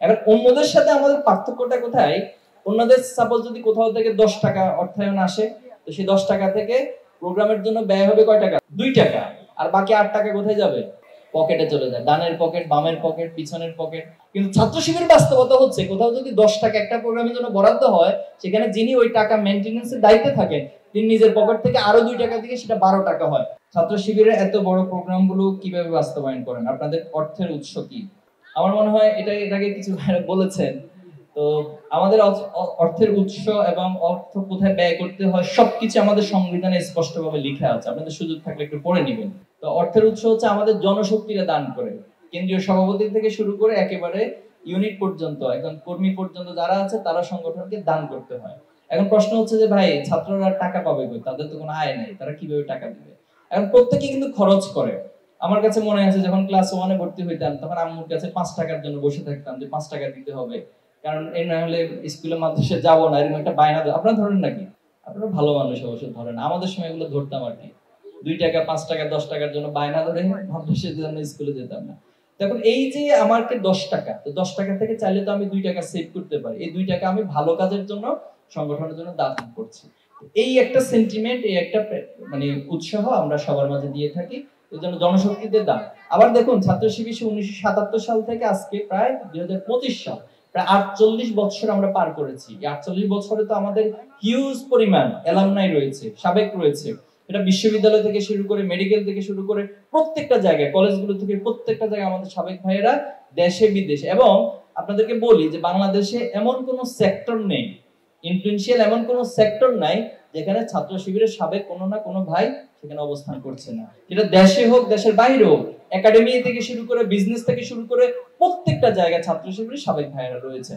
এবার অন্যদের সাথে আমাদের পার্থক্যটা কোথায়? অন্যদের সাপোজ যদি কোথাও থেকে 10 টাকা অর্থায়ন আসে, তো সেই 10 টাকা থেকে প্রোগ্রামের জন্য ব্যয় হবে কয় টাকা? 2 টাকা। আর বাকি 8 টাকা কোথায় যাবে? পকেটে চলে যায়। ডানের পকেট, বামের পকেট, পিছনের পকেট। কিন্তু ছাত্র শিবিরের বাস্তবতা হচ্ছে কোথাও যদি 10 টাকা একটা প্রোগ্রামের জন্য বরাদ্দ হয়, সেখানে যিনি ওই টাকা মেইনটেনেন্সের দায়িত্বে থাকেন, তিনি নিজের পকেট থেকে আরো 2 টাকা দিয়ে সেটা 12 টাকা হয়। ছাত্র শিবিরের এত বড় প্রোগ্রামগুলো কিভাবে বাস্তবায়ন করেন? আপনাদের অর্থের উৎস কি? আমার মনে হয় এটা এর আগে কিছু ভাইরা বলেছেন। তো আমাদের অর্থের উৎস এবং অর্থ কোথায় ব্যয় করতে হয় সবকিছু আমাদের সংবিধানে স্পষ্টভাবে লেখা আছে। আপনাদের সুযোগ থাকলে একটু পড়ে নেবেন। তো অর্থের উৎস হচ্ছে আমাদের জনশক্তিরা দান করে। কেন্দ্রীয় সভাপতি থেকে শুরু করে একেবারে ইউনিট পর্যন্ত, একজন কর্মী পর্যন্ত যারা আছে তারা সংগঠনকে দান করতে হয়। এখন প্রশ্ন হচ্ছে যে ভাই ছাত্ররা টাকা পাবে কই? তাদের তো কোনো আয় নাই, তারা কিভাবে টাকা দিবে? এখন প্রত্যেকে কিন্তু খরচ করে। আমার কাছে মনে আছে যখন ক্লাস 1 এ ভর্তি হইতাম তখন আম্মুর কাছে 5 টাকার জন্য বসে থাকতাম যে 5 টাকা দিতে হবে, কারণ এই না হলে স্কুলে মাদ্রাসা যাবো না, এরকম একটা বায়না। আপনারা ধরেন নাকি? আপনারা ভালো মানুষ অবশ্য ধরেন, আমাদের সময় এগুলো ধরতাম আর কি। 2 টাকা 5 টাকা 10 টাকার জন্য বায়না ধরে মাদ্রাসার জন্য স্কুলে যেতাম না। তখন এই যে আমাকে 10 টাকা, তো 10 টাকা থেকে চাইলে তো আমি 2 টাকা সেভ করতে পারি। এই 2 টাকা আমি ভালো কাজের জন্য, সংগঠনের জন্য দান করছি। এই একটা সেন্টিমেন্ট, এই একটা মানে উৎসাহ আমরা সবার মাঝে দিয়ে থাকি। এই জন্য জনশক্তিদের দান। আবার দেখুন ছাত্র শিবির 1977 সাল থেকে আজকে প্রায় 2025 সাল, প্রায় 48 বছর আমরা পার করেছি। এই 48 বছরে তো আমাদের হিউজ পরিমাণ অ্যালামনাই রয়েছে, সাবেক রয়েছে। এটা বিশ্ববিদ্যালয় থেকে শুরু করে, মেডিকেল থেকে শুরু করে প্রত্যেকটা জায়গায়, কলেজগুলো থেকে প্রত্যেকটা জায়গায় আমাদের সাবেক ভাইয়েরা দেশে বিদেশে। এবং আপনাদেরকে বলি যে বাংলাদেশে এমন কোনো সেক্টর নেই, ইনফ্লুয়েন্সিয়াল এমন কোনো সেক্টর নাই যেখানে ছাত্র শিবিরের সাবেক কোনো না কোনো ভাই সেখানে অবস্থান করছে না। এটা দেশে হোক, দেশের বাইরে হোক, একাডেমি থেকে শুরু করে, বিজনেস থেকে শুরু করে প্রত্যেকটা জায়গায় ছাত্র শিবিরের সাবেক ভাইয়েরা রয়েছে।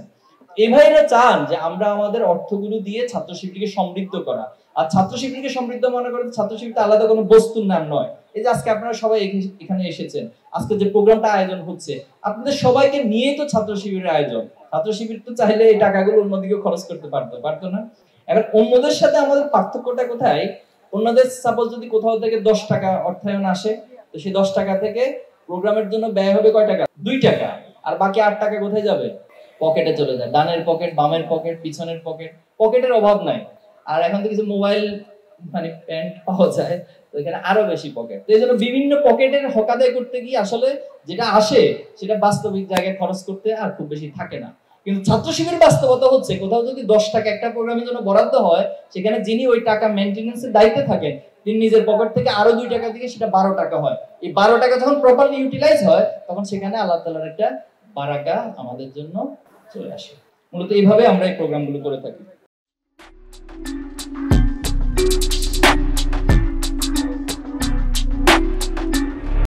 এই ভাইরা চান যে আমরা আমাদের অর্থগুলো দিয়ে ছাত্র শিবিরকে সমৃদ্ধ করা। আর ছাত্র শিবিরকে সমৃদ্ধ মনে করে ছাত্র শিবির আলাদা কোনো বস্তুর নাম নয়। এই যে আজকে আপনারা সবাই এখানে এসেছেন, আজকে যে প্রোগ্রামটা আয়োজন হচ্ছে, আপনাদের সবাইকে নিয়ে তো ছাত্র শিবিরের আয়োজন। ছাত্র শিবির তো চাইলে এই টাকাগুলো অন্যদিকে খরচ করতে পারতো না। এবার অন্যদের সাথে আমাদের পার্থক্যটা কোথায়? অন্যদের সাপোজ যদি কোথাও থেকে 10 টাকা অর্থায়ন আসে, তো সেই 10 টাকা থেকে প্রোগ্রামের জন্য ব্যয় হবে কয় টাকা? 2 টাকা। আর বাকি 8 টাকা কোথায় যাবে? পকেটে চলে যায়। ডানের পকেট, বামের পকেট, পিছনের পকেট। পকেটের অভাব নাই। আর এখন তো কিছু মোবাইল মানে প্যান্ট পাওয়া যায়, তো এখানে আরো বেশি পকেট। তো এই জন্য বিভিন্ন পকেটের হকাদাই করতে গিয়ে আসলে যেটা আসে সেটা বাস্তবিক জায়গায় খরচ করতে আর খুব বেশি থাকে না। কিন্তু ছাত্র শিবিরের বাস্তবতা হচ্ছে কোথাও যদি 10 টাকা একটা প্রোগ্রামের জন্য বরাদ্দ হয়, সেখানে যিনি ওই টাকা মেইনটেনেন্সের দায়িত্বে থাকেন, তিনি নিজের পকেট থেকে আরো 2 টাকা দিয়ে সেটা 12 টাকা হয়। এই 12 টাকা যখন প্রপারলি ইউটিলাইজ হয়, তখন সেখানে আল্লাহ তাআলার একটা বারাকা আমাদের জন্য চলে আসে। মূলত এইভাবে আমরা এই প্রোগ্রামগুলো করে থাকি।